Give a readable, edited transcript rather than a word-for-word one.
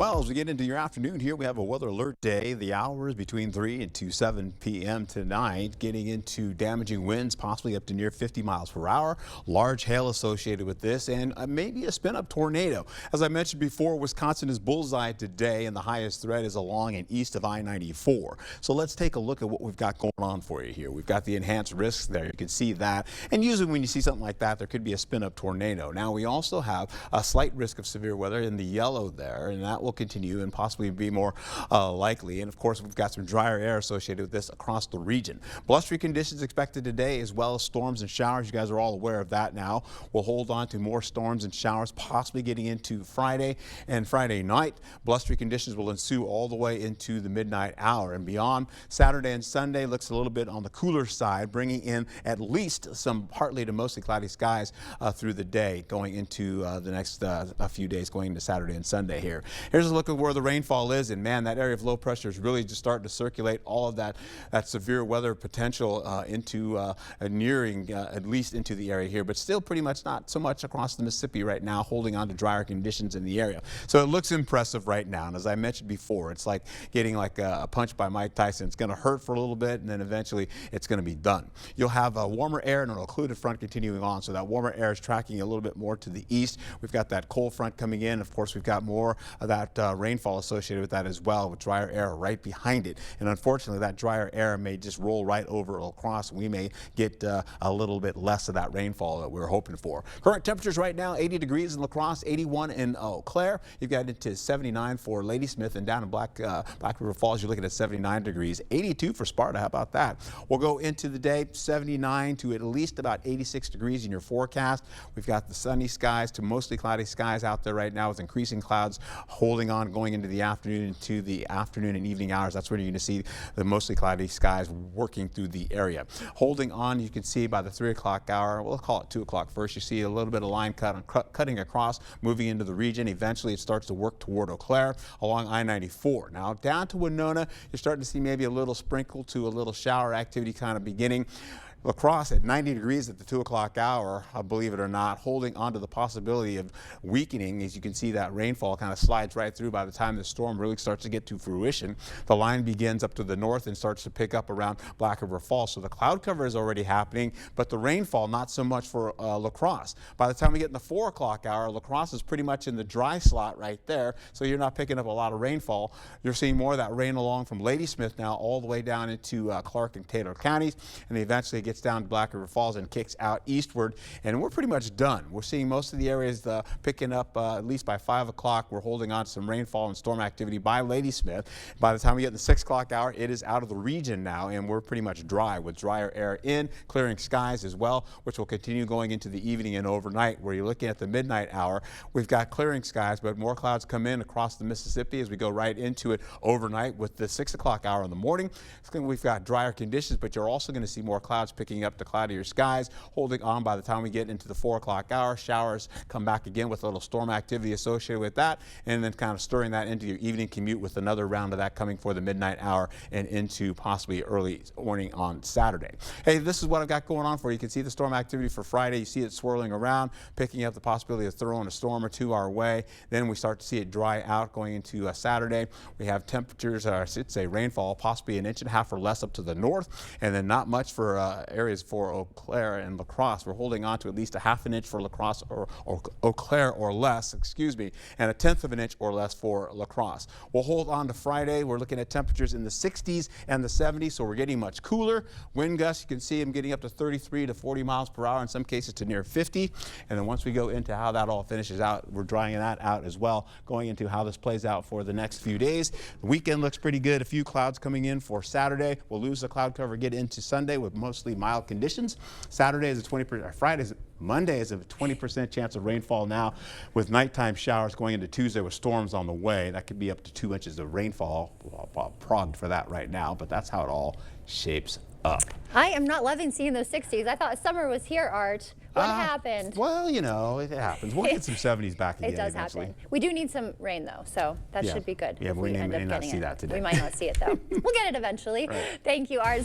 Well, as we get into your afternoon here, we have a weather alert day. The hours between 3 and 7 p.m. tonight, getting into damaging winds, possibly up to near 50 miles per hour. Large hail associated with this, and maybe a spin-up tornado. As I mentioned before, Wisconsin is bullseye today, and the highest threat is along and east of I-94. So let's take a look at what we've got going on for you here. We've got the enhanced risks there. You can see that. And usually when you see something like that, there could be a spin-up tornado. Now, we also have a slight risk of severe weather in the yellow there, and that will continue and possibly be more likely. And of course, we've got some drier air associated with this across the region. Blustery conditions expected today, as well as storms and showers. You guys are all aware of that now. We'll hold on to more storms and showers, possibly getting into Friday and Friday night. Blustery conditions will ensue all the way into the midnight hour and beyond. Saturday and Sunday looks a little bit on the cooler side, bringing in at least some partly to mostly cloudy skies through the day, going into the next a few days, going into Saturday and Sunday here. Here's a look at where the rainfall is, and man, that area of low pressure is really just starting to circulate all of that severe weather potential into nearing at least into the area here, but still pretty much not so much across the Mississippi right now, holding on to drier conditions in the area. So it looks impressive right now, and as I mentioned before, it's like getting like a punch by Mike Tyson. It's going to hurt for a little bit, and then eventually it's going to be done. You'll have warmer air and an occluded front continuing on, so that warmer air is tracking a little bit more to the east. We've got that cold front coming in. Of course, we've got more of that rainfall associated with that as well, with drier air right behind it. And unfortunately, that drier air may just roll right over La Crosse. We may get a little bit less of that rainfall that we're hoping for. Current temperatures right now, 80 degrees in La Crosse, 81 in Eau Claire. You've got into 79 for Ladysmith, and down in Black River Falls, you're looking at 79 degrees. 82 for Sparta. How about that? We'll go into the day, 79 to at least about 86 degrees in your forecast. We've got the sunny skies to mostly cloudy skies out there right now, with increasing clouds holding on going into the afternoon and evening hours. That's when you're going to see the mostly cloudy skies working through the area. Holding on, you can see by the 3 o'clock hour, we'll call it 2 o'clock first, you see a little bit of line cutting across, moving into the region. Eventually, it starts to work toward Eau Claire along I-94. Now, down to Winona, you're starting to see maybe a little sprinkle to a little shower activity kind of beginning. La Crosse at 90 degrees at the 2 o'clock hour, believe it or not, holding on to the possibility of weakening. As you can see, that rainfall kind of slides right through by the time the storm really starts to get to fruition. The line begins up to the north and starts to pick up around Black River Falls. So the cloud cover is already happening, but the rainfall not so much for La Crosse. By the time we get in the 4 o'clock hour, La Crosse is pretty much in the dry slot right there, so you're not picking up a lot of rainfall. You're seeing more of that rain along from Ladysmith now all the way down into Clark and Taylor counties, and eventually gets down to Black River Falls and kicks out eastward, and we're pretty much done. We're seeing most of the areas picking up at least by 5 o'clock. We're holding on to some rainfall and storm activity by Ladysmith. By the time we get in the 6 o'clock hour, it is out of the region now, and we're pretty much dry with drier air in, clearing skies as well, which will continue going into the evening and overnight, where you're looking at the midnight hour. We've got clearing skies, but more clouds come in across the Mississippi as we go right into it overnight with the 6 o'clock hour in the morning. We've got drier conditions, but you're also going to see more clouds picking up to cloudier skies, holding on by the time we get into the 4 o'clock hour. Showers come back again with a little storm activity associated with that, and then kind of stirring that into your evening commute with another round of that coming for the midnight hour and into possibly early morning on Saturday. Hey, this is what I've got going on for you. You can see the storm activity for Friday. You see it swirling around, picking up the possibility of throwing a storm or two our way. Then we start to see it dry out going into Saturday. We have temperatures, I should say rainfall, possibly 1.5 inches or less up to the north, and then not much for areas for Eau Claire and La Crosse. We're holding on to at least 1/2 inch for La Crosse or Eau Claire or less, excuse me, and 1/10 of an inch or less for La Crosse. We'll hold on to Friday. We're looking at temperatures in the 60s and the 70s, so we're getting much cooler. Wind gusts, you can see them getting up to 33 to 40 miles per hour, in some cases to near 50. And then once we go into how that all finishes out, we're drying that out as well, going into how this plays out for the next few days. The weekend looks pretty good. A few clouds coming in for Saturday. We'll lose the cloud cover, get into Sunday with mostly mild conditions. Saturday is a 20%, Monday is a 20% chance of rainfall now, with nighttime showers going into Tuesday with storms on the way. That could be up to 2 inches of rainfall. Progged for that right now, but that's how it all shapes up. I am not loving seeing those 60s. I thought summer was here, Art. What happened? Well, you know, it happens. We'll get some 70s back again. It does eventually. happen. We do need some rain, though, so that should be good. Yeah, but we may not see that today. We might not see it, though. We'll get it eventually. Right. Thank you, Art.